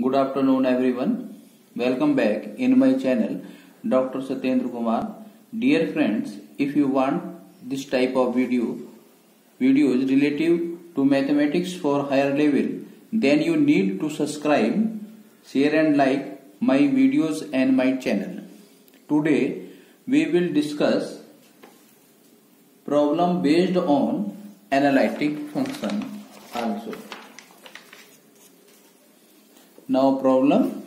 Good afternoon everyone. Welcome back in my channel Dr. Satyendra Kumar. Dear friends, if you want this type of videos relative to mathematics for higher level, then you need to subscribe, share and like my videos and my channel. Today we will discuss problem based on analytic function also. Now problem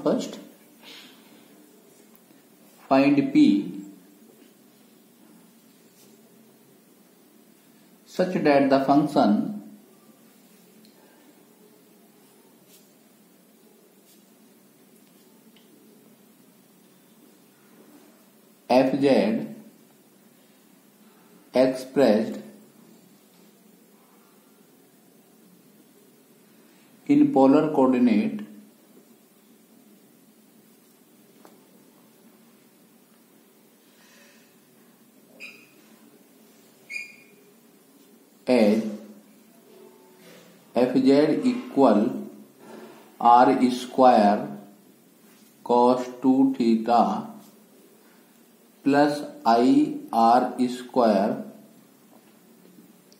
first. Find P such that the function fz expressed in polar coordinate as fz equal r square cos 2 theta plus I r square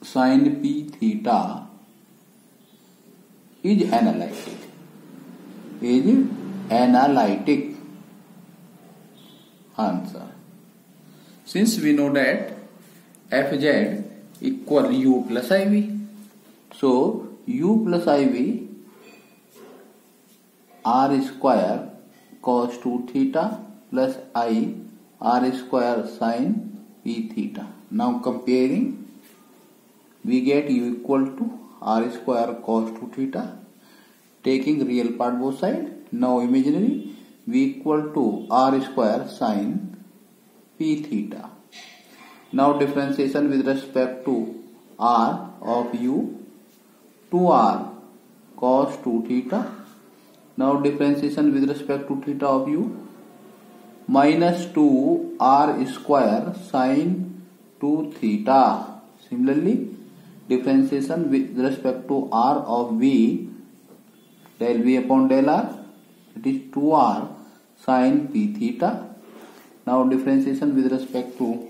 sin p theta is analytic. Answer. Since we know that fz equal u plus iv, so u plus iv r square cos 2 theta plus I r square sin p theta. Now comparing, we get u equal to r square cos 2 theta, taking real part both side. Now imaginary, v equal to r square sin p theta. Now differentiation with respect to r of u, 2r cos 2 theta. Now differentiation with respect to theta of u, minus 2r square sin 2 theta. Similarly, differentiation with respect to r of v, del v upon del r, it is 2r sin p theta. Now differentiation with respect to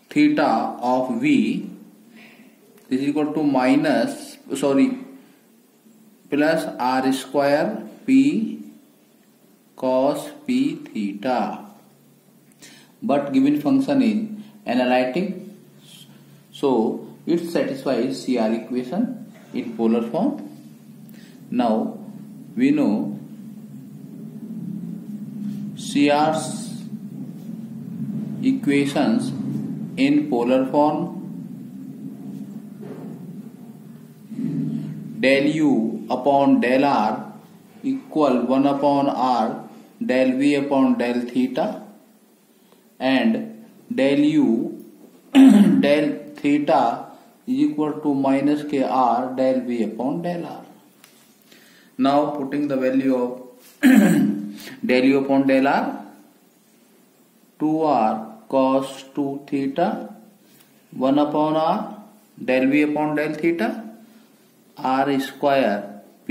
theta of v, this is equal to plus r square p cos p theta. But given function is analytic, so it satisfies CR equation in polar form. Now we know CR's equations in polar form: del u upon del r equal 1 upon r del v upon del theta, and del u del theta is equal to minus kr del v upon del r. Now putting the value of del u upon del r, 2r cos 2 theta, 1 upon r del v upon del theta, r square p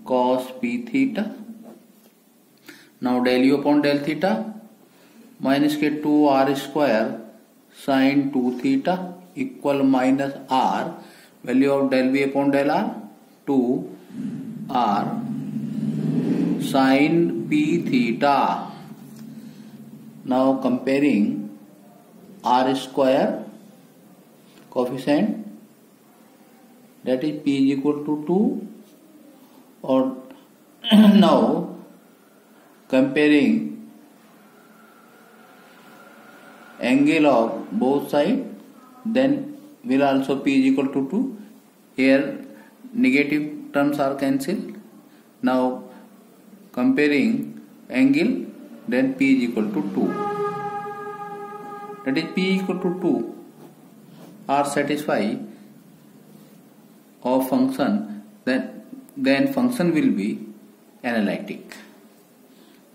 cos p theta. Now del u upon del theta, minus के 2r square sin 2 theta equal minus r, value of del v upon del r, 2r sin p theta. Now comparing r square coefficient, that is p is equal to 2, or now comparing angle of both sides, then will also p is equal to 2. Here negative terms are cancelled. Now comparing angle, then p is equal to 2. That is p equal to 2 are satisfy of function, then function will be analytic.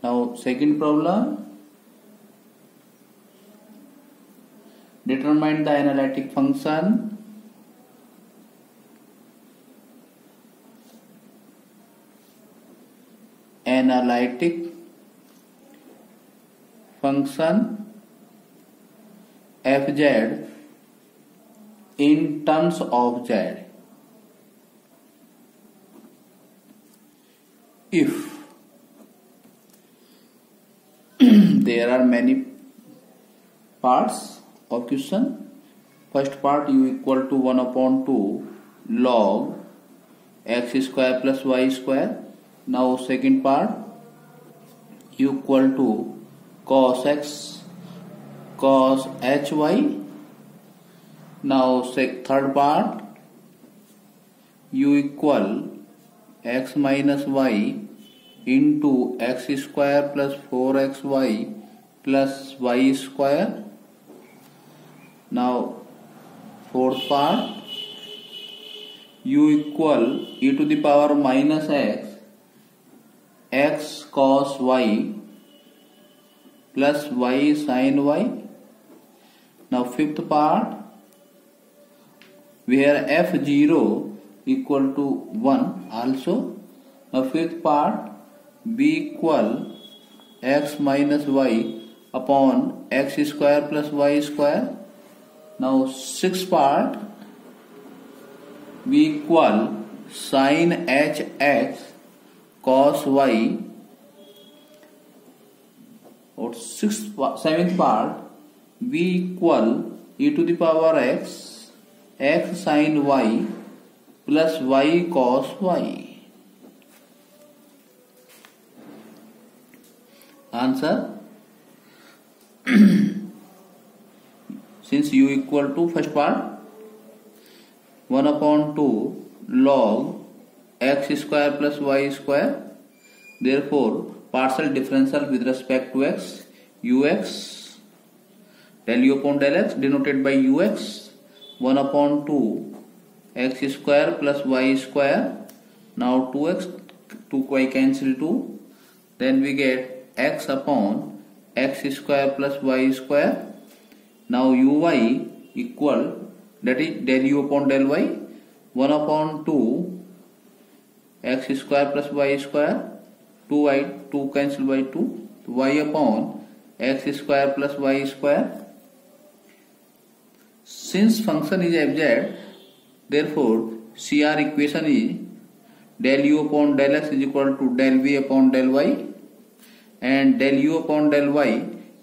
Now second problem, determine the analytic function analytic function fz in terms of z if there are many parts of question. First part, u equal to 1/2 log x square plus y square. Now second part, u equal to cos x cos hy. Now third part, u equal x minus y into x square plus 4xy plus y square. Now fourth part, u equal e to the power minus x cos y plus y sin y. Now fifth part, where f0 equal to 1 also. Now fifth part, b equal x minus y upon x square plus y square. Now sixth part, b equal sin hx cos y. Or seventh part, b equal e to the power x sin y plus y cos y. Answer, since u equal to first part 1/2 log x square plus y square, therefore partial differential with respect to x, ux, del u upon del x denoted by ux, 1/2 x square plus y square. Now 2x, 2y cancel 2, then we get x upon x square plus y square. Now uy equal, that is del u upon del y, 1/2 x square plus y square, 2y, 2 cancel by 2, y upon x square plus y square. Since function is fz, therefore CR equation is del u upon del x is equal to del v upon del y, and del u upon del y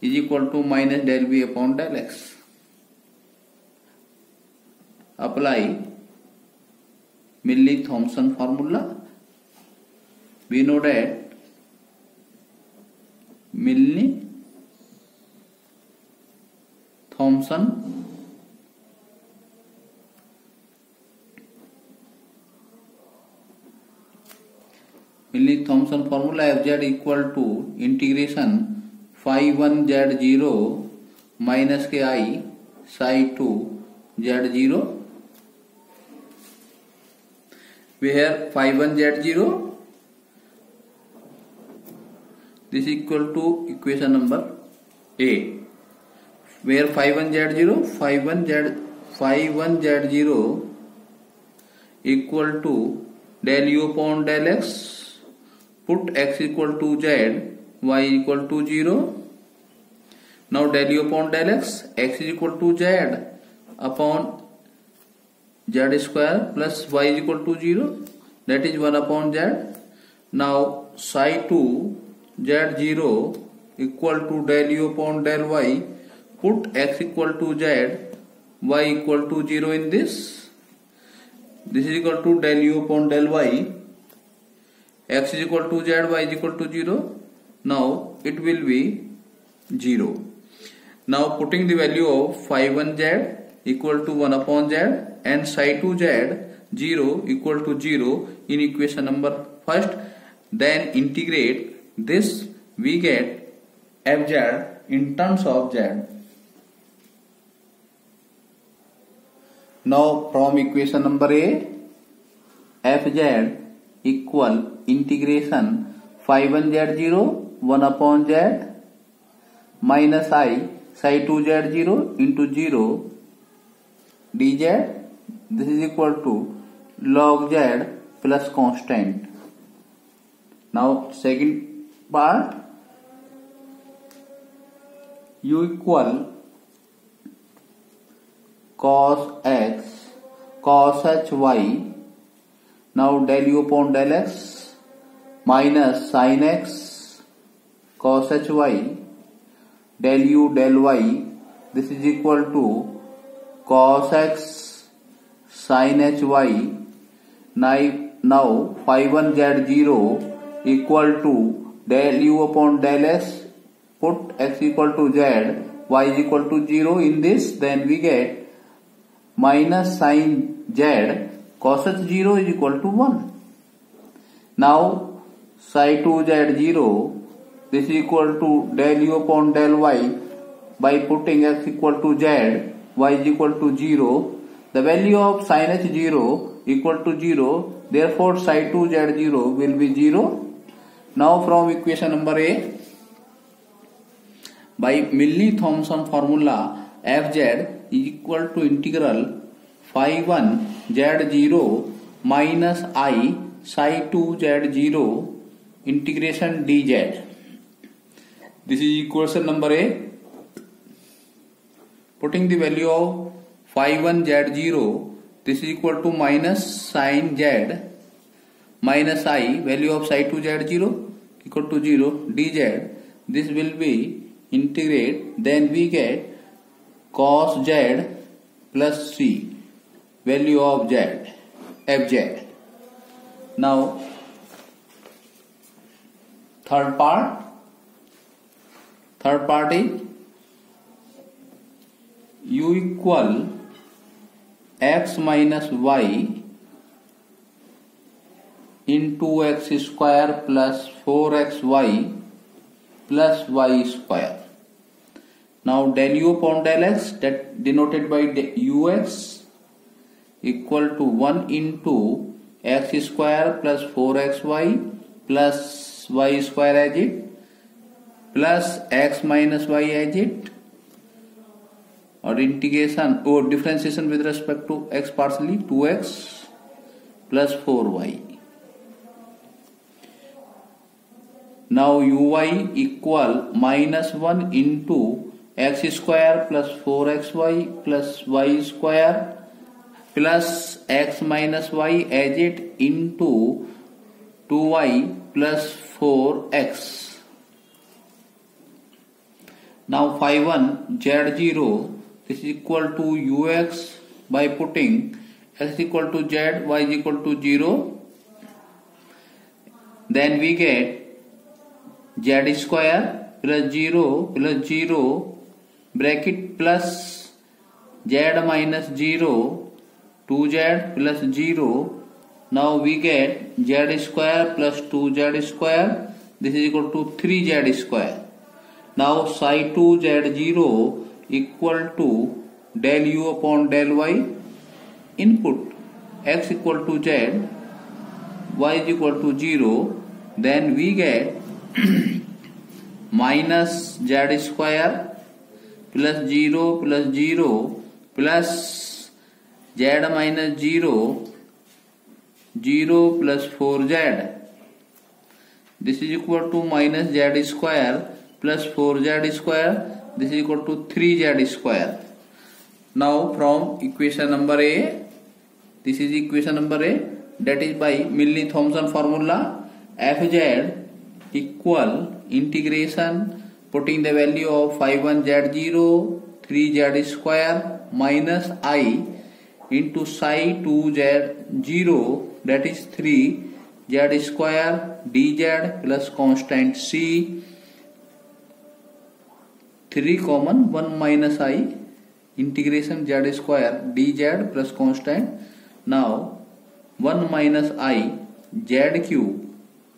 is equal to minus del v upon del x. Apply Milne-Thomson formula. We know that Milne-Thomson formula fz equal to integration phi 1 z0 minus ki psi 2 z0, where phi 1 z0, this is equal to equation number A, where phi 1 z0 equal to del u upon del x. Put x equal to z, y equal to 0. Now del u upon del x is equal to z upon z square plus y is equal to 0, that is 1 upon z. Now psi 2 z0 equal to del u upon del y. Put x equal to z, y equal to 0 in this. This is equal to del u upon del y. X is equal to z, y is equal to 0. Now it will be 0. Now putting the value of phi 1 z equal to 1 upon z and psi 2 z 0 equal to 0 in equation number first, then integrate this, we get fz in terms of z. Now from equation number A, fz equal integration phi 1 z0 1 upon z minus I psi 2 z0 into 0 dz. This is equal to log z plus constant. Now second part, u equal cos x cos hy. Now del u upon del x minus sin x cos hy del u del y. This is equal to cos x sin hy. Now phi 1 z0 equal to del u upon del x. Put x equal to z, y is equal to 0 in this. Then we get minus sin z cos h0 is equal to 1. Now psi 2 z0, this is equal to del u upon del y. By putting x equal to z, y is equal to 0. The value of sin h0 equal to 0. Therefore psi 2 z0 will be 0. Now from equation number A, by Milne-Thomson formula, fz is equal to integral phi 1 z0 minus I psi 2 z0 integration dz. This is equation number A. Putting the value of phi 1 z0, this is equal to minus sin z minus I, value of psi 2 z0 equal to 0 dz. This will be integrate, then we get cos z plus c, value of z, fz. Now third part is u equal x minus y into x square plus 4xy plus y square. Now del u upon del x, that denoted by ux, equal to 1 into x square plus 4xy plus y square as it, plus x minus y as it, or integration or differentiation with respect to x partially, 2x plus 4y. Now uy equal minus 1 into x square plus 4xy plus y square plus x minus y as it into 2y plus 4x. Now phi 1 z0, this is equal to ux. By putting x equal to z, y is equal to 0, then we get z square plus 0 bracket plus z minus 0, 2z plus 0. Now we get z square plus 2z square, this is equal to 3z square. Now psi 2 z0 equal to del u upon del y. Input x equal to z, y is equal to 0. Then we get minus z square plus 0 plus z minus 0, 0 plus 4z. This is equal to minus z square plus 4z square. This is equal to 3z square. Now from equation number A, this is equation number A, that is by Milne-Thomson formula, fz equal integration, putting the value of phi 1 z0 3z square minus I into psi 2 z0, that is 3z square dz plus constant c, 3 common 1 minus I integration z square dz plus constant. Now 1 minus I z cube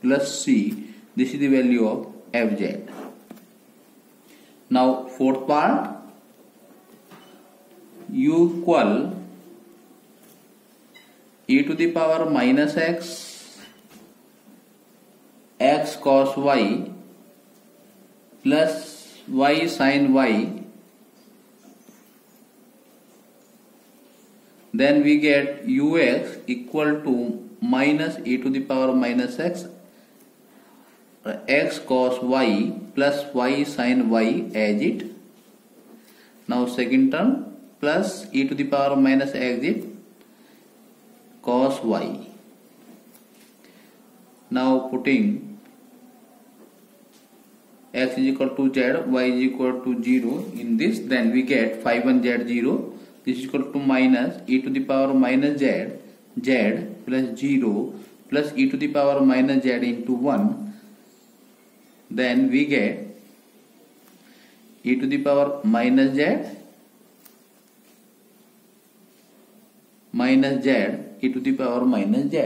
plus c, this is the value of fz. Now fourth part, u equal e to the power minus x cos y plus y sin y. Then we get ux equal to minus e to the power minus x x cos y plus y sin y as it. Now second term plus e to the power minus as it cos y. Now putting x is equal to z, y is equal to 0 in this, then we get phi 1 z 0. This is equal to minus e to the power minus z, z plus 0 plus e to the power minus z into 1. Then we get e to the power minus z minus z e to the power minus z.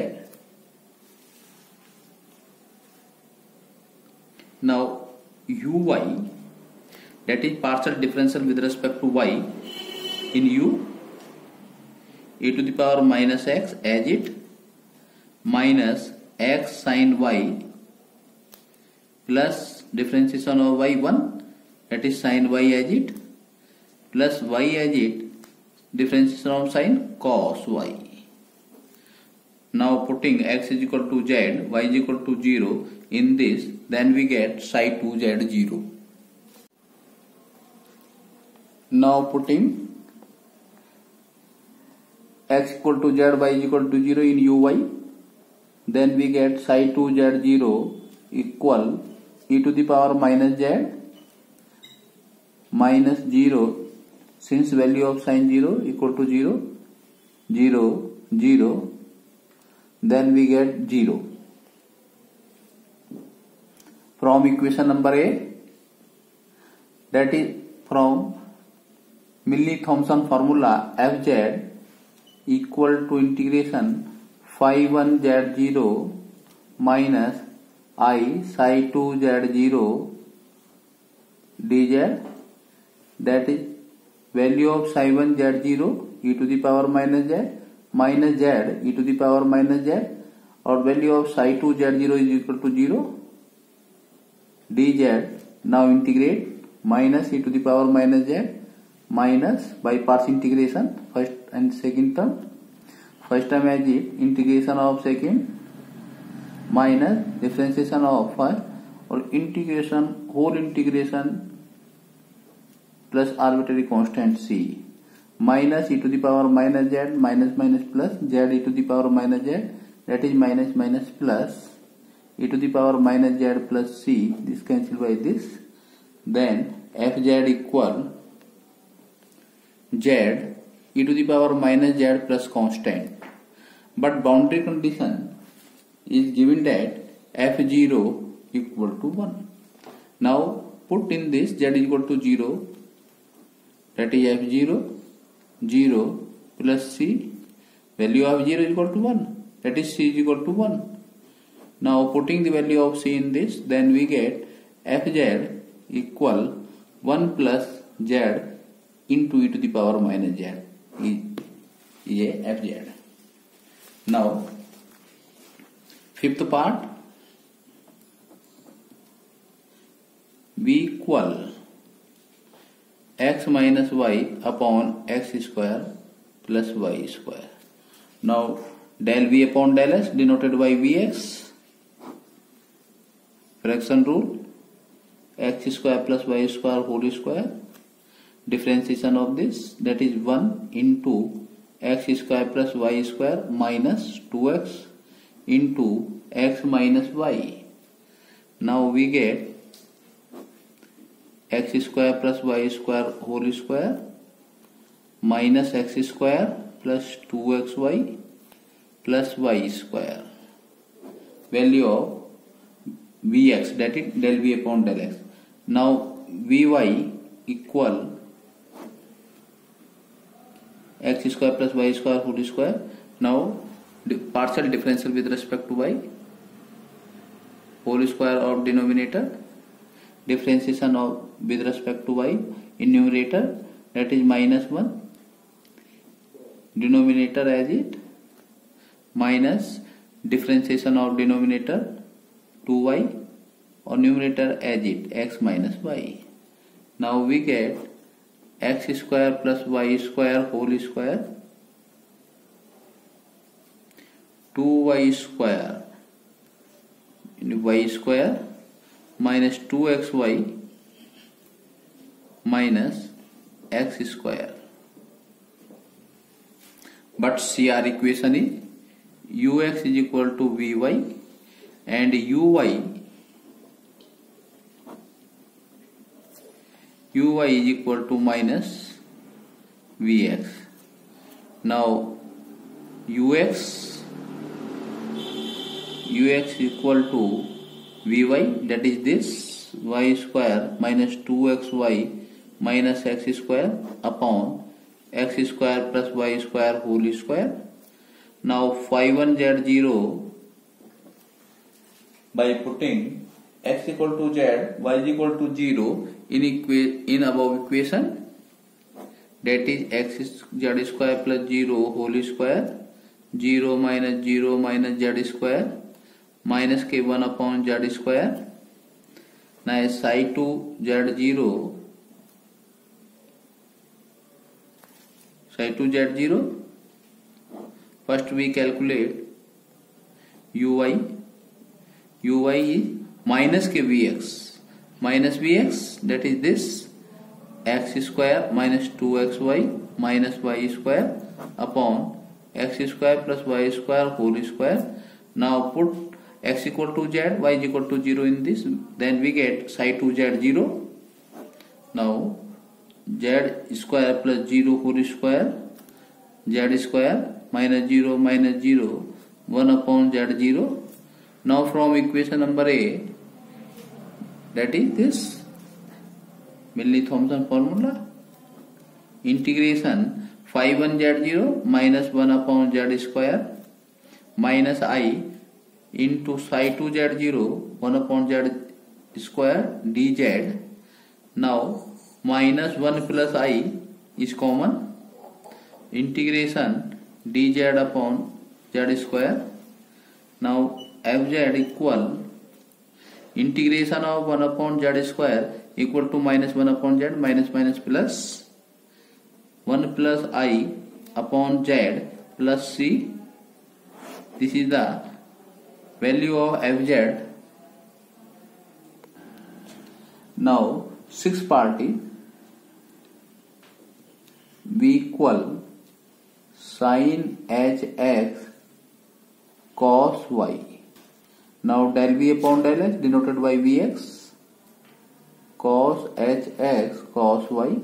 Now uy, that is partial differential with respect to y, in u e to the power minus x as it minus x sin y plus differentiation of y 1, that is sin y as it, plus y as it differentiation of sin cos y. Now putting x is equal to z, y is equal to 0 in this, then we get psi 2 z 0. Now putting x equal to z, y is equal to 0 in uy, then we get psi 2 z 0 equal e to the power minus z minus 0, since value of sin 0 equal to 0, 0, 0, then we get 0. From equation number A, that is from Milne-Thomson formula, fz equal to integration phi 1 z 0 minus I psi 2 z 0 dz, that is value of psi 1 z 0 e to the power minus z minus z e to the power minus z, or value of psi 2 z 0 is equal to 0 dz. Now integrate minus e to the power minus z minus by parts integration first and second term. First term as it integration of second minus differentiation of first, or integration whole integration plus arbitrary constant c minus e to the power minus z minus minus plus z e to the power minus z, that is minus minus plus e to the power minus z plus c, this cancel by this, then fz equal z e to the power minus z plus constant, but boundary condition is given that f0 equal to 1. Now put in this z is equal to 0, that is f0 0 plus c, value of 0 is equal to 1, that is c is equal to 1. Now putting the value of c in this, then we get fz equal 1 plus z into e to the power minus z is a fz. Now fifth part, v equal x minus y upon x square plus y square. Now del v upon del s denoted by vx, fraction rule, x square plus y square whole square, differentiation of this, that is 1 into x square plus y square minus 2x into x minus y. Now we get x square plus y square whole square minus x square plus 2xy plus y square, value of vx, that is del v upon del x. Now vy equal x square plus y square whole square. Now partial differential with respect to y, whole square of denominator, differentiation of with respect to y in numerator, that is minus 1, denominator as it, minus differentiation of denominator 2y, or numerator as it, x minus y. Now we get x square plus y square whole square, 2y square y square minus 2xy minus x square. But CR equation is ux is equal to vy and uy is equal to minus vx. Now ux is equal to vy, that is this y square minus 2xy minus x square upon x square plus y square whole square. Now phi 1 z0 by putting x equal to z, y is equal to 0 in above equation, that is x z square plus 0 whole square, 0 minus z square minus k 1 upon z square. Now psi 2 z0, psi 2 z0, first we calculate uy is minus k vx, that is this x square minus 2xy minus y square upon x square plus y square whole square. Now put x equal to z, y is equal to 0 in this, then we get psi 2 z0. Now z square plus 0 whole square, z square minus 0 1 upon z0. Now from equation number A, that is this Milne-Thomson formula, integration phi 1 z0 minus 1 upon z square minus I into psi 2 z0 1 upon z square dz. Now minus 1 plus I is common, integration dz upon z square. Now fz equal integration of 1 upon z square equal to minus 1 upon z minus plus 1 plus I upon z plus c. This is the value of fz. Now sixth part is v equal sin hx cos y. Now del v upon del x denoted by vx, cos hx cos y,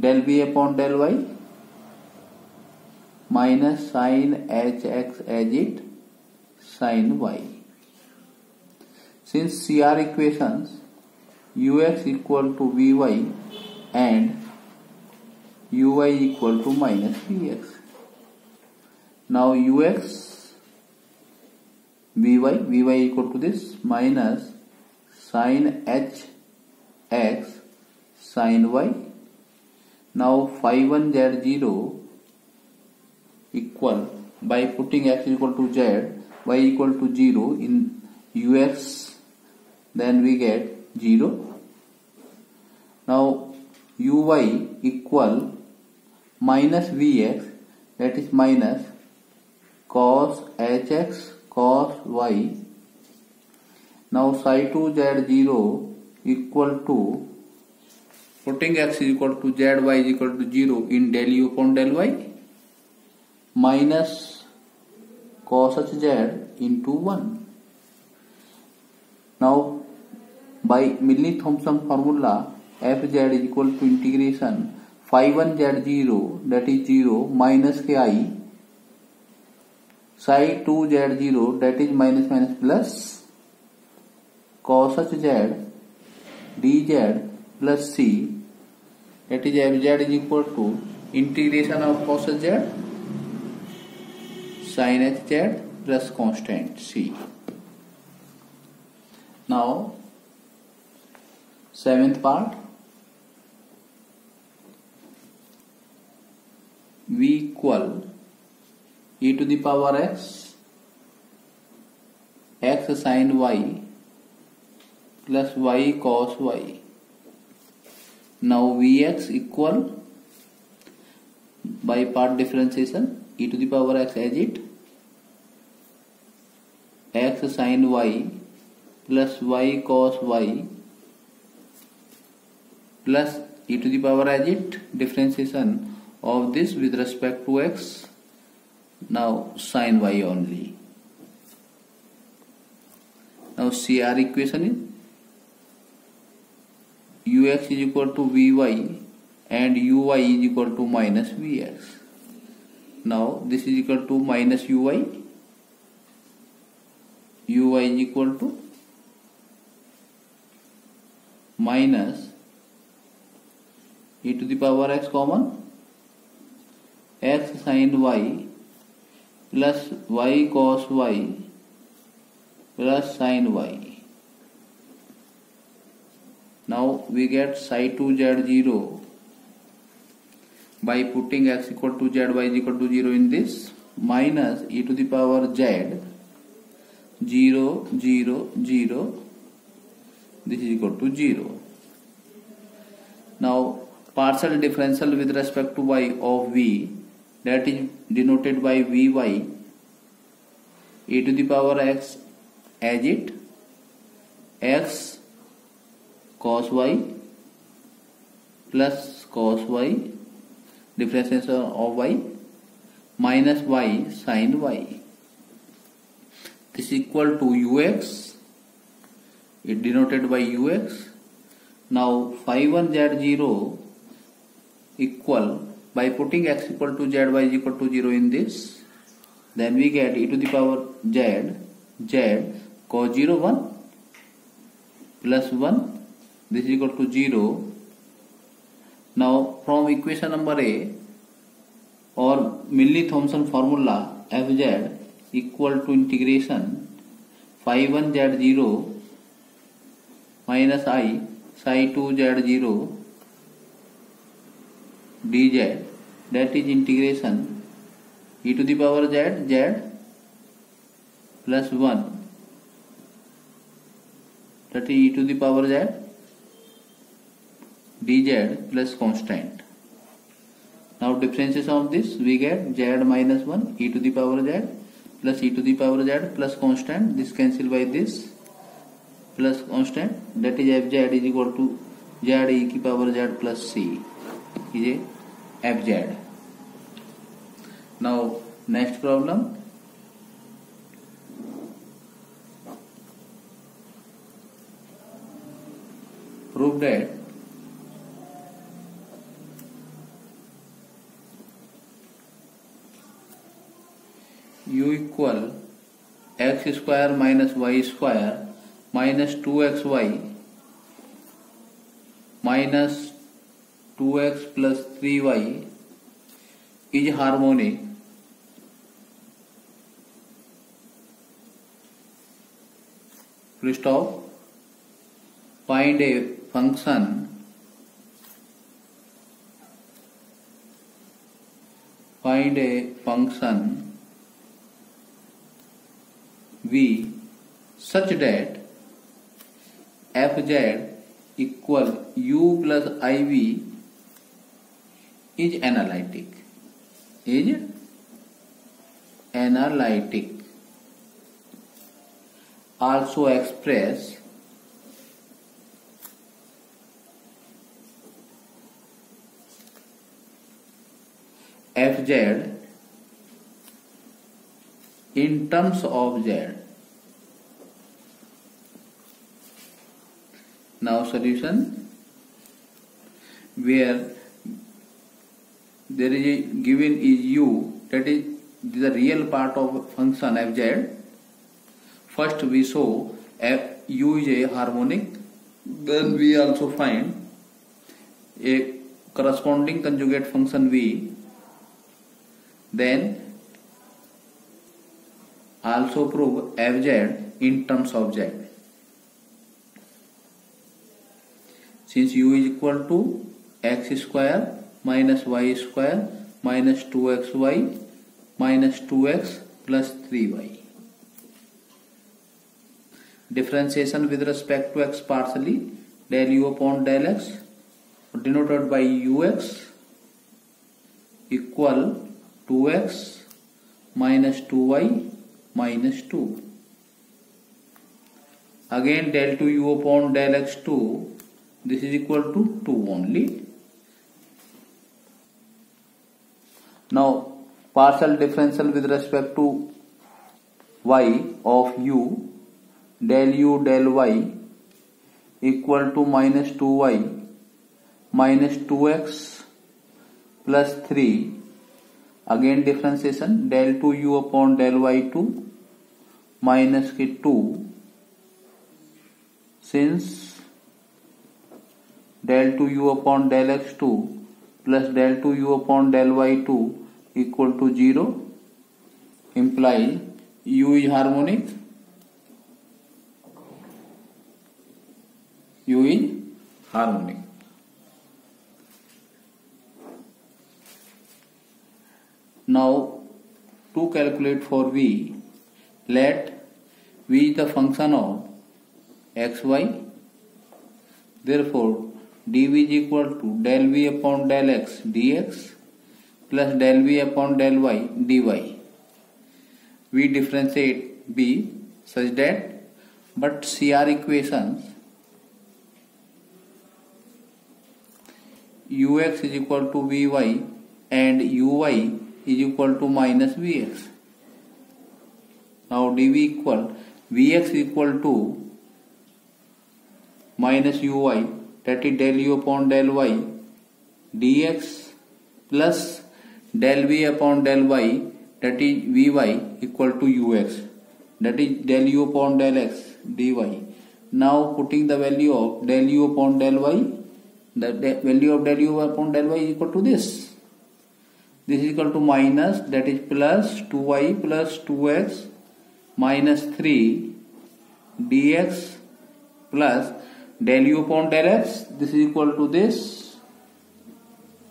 del v upon del y minus sin hx as it sin y. Since CR equations ux equal to vy and uy equal to minus vx. Now ux vy equal to this minus sin hx sin y. Now phi 1 z0 equal, by putting x equal to z, y equal to 0 in ux, then we get 0. Now uy equal minus vx, that is minus cos hx cos y. Now psi 2 z0 equal to, putting x is equal to z, y is equal to 0 in del u upon del y, minus cos h z into 1. Now by Milne-Thomson formula, fz is equal to integration phi 1 z0, that is 0, minus ki psi 2 z0, that is minus plus cos h z dz plus c, that is fz is equal to integration of cos h z sin hz plus constant c. Now seventh part, v equal e to the power x sin y plus y cos y. Now vx equal, by part differentiation, e to the power x as it x sin y plus y cos y plus e to the power as it differentiation of this with respect to x. Now sin y only. Now CR equation is ux is equal to vy and uy is equal to minus vx. Now this is equal to minus uy is equal to minus e to the power x common x sin y plus y cos y plus sin y. Now we get psi 2 z0 by putting x equal to z, y is equal to 0 in this, minus e to the power z 0 0 0, this is equal to 0. Now partial differential with respect to y of v, that is denoted by vy, e to the power x as it x cos y plus cos y differentiation of y minus y sin y. This is equal to ux, it denoted by ux. Now phi 1 z0 equal, by putting x equal to z, y is equal to 0 in this, then we get e to the power z cos 0 1 plus 1, this is equal to 0. Now from equation number A or Milne-Thomson formula, fz equal to integration phi 1 z0 minus I psi 2 z0 dz, that is integration e to the power z plus 1, that is e to the power z dz plus constant. Now differentiation of this, we get z minus 1 e to the power z plus e to the power z plus constant, this cancel by this plus constant, that is fz is equal to z e की power z plus c is a fz. Now next problem, prove that u equal x square minus y square minus 2xy minus 2x plus 3y is harmonic full stop. Find a function v such that fz equal u plus iv is analytic. Also express fz in terms of z. Now solution, where there is a given is u, that is the real part of function fz. First we show u is a harmonic, then we also find a corresponding conjugate function v, then also prove fz in terms of z. Since u is equal to x square minus y square minus 2xy minus 2x plus 3y. Differentiation with respect to x partially, del u upon del x denoted by ux equal 2x minus 2y minus 2. again del 2u upon del x2, this is equal to 2 only. Now partial differential with respect to y of u, del u del y equal to minus 2y minus 2x plus 3, again differentiation del 2u upon del y2 minus के 2, since del 2u upon del x2 plus del 2u upon del y2 equal to 0, implies u is harmonic. U is harmonic. Now to calculate for v, let v is the function of xy. Therefore dv is equal to del v upon del x dx plus del v upon del y dy. We differentiate b such that, but CR equations ux is equal to vy and uy is equal to minus vx. Now dv equal vx equal to minus uy, that is del u upon del y dx plus del v upon del y, that is vy equal to ux, that is del u upon del x dy. Now putting the value of del u upon del y, the value of del u upon del y is equal to this. This is equal to minus, that is plus 2y plus 2x minus 3 dx plus del u upon del x, this is equal to this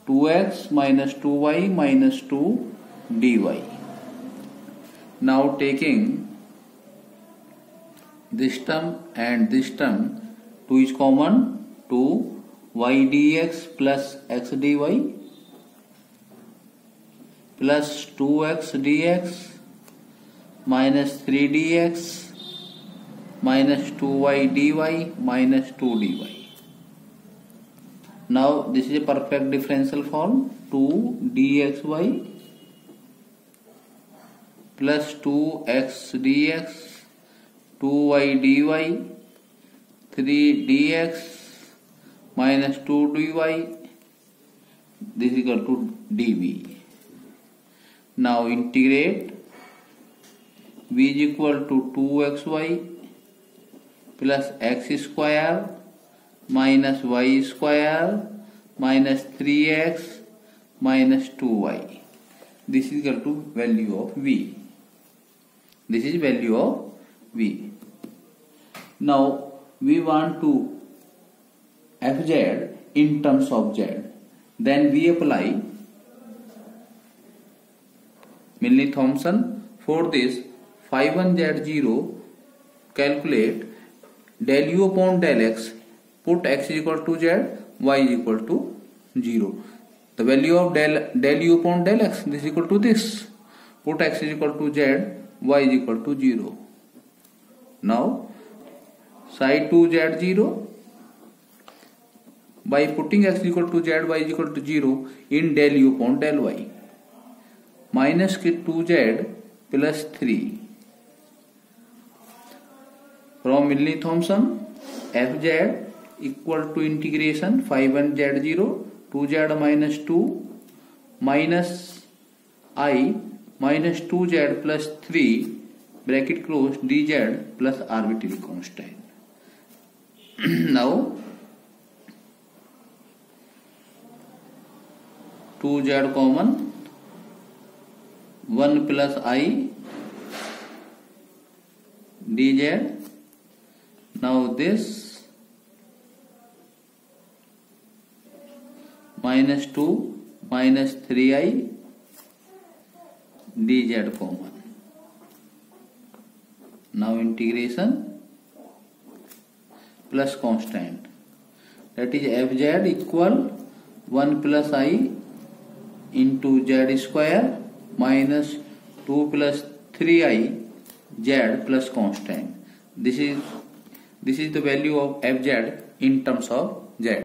2x minus 2y minus 2 dy. Now taking this term and this term, 2 is common, 2 y dx plus x dy plus 2x dx minus 3 dx minus 2y dy minus 2 dy. Now this is a perfect differential form, 2 dxy plus 2x dx 2y dy 3 dx minus 2 dy, this is equal to dv. Now integrate, v is equal to 2xy plus x square minus y square minus 3x minus 2y. This is equal to value of v. This is value of v. Now we want to fz in terms of z. Then we apply Milne-Thomson. For this, phi 1 z0, calculate del u upon del x, put x is equal to z, y is equal to 0. The value of del u upon del x, this is equal to this. Put x is equal to z, y is equal to 0. Now psi 2 z0, by putting x is equal to z, y is equal to 0 in del u upon del y, minus 2z plus 3. From Milne-Thomson, fz equal to integration phi 1 z0 2z minus 2 minus I minus 2z plus 3 bracket close dz plus arbitrary constant. Now 2z common, 1 plus I dz. Now this minus 2 minus 3i dz common. Now integration plus constant, that is fz equal 1 plus I into z square minus 2 plus 3i z plus constant. This is This is the value of fz in terms of z.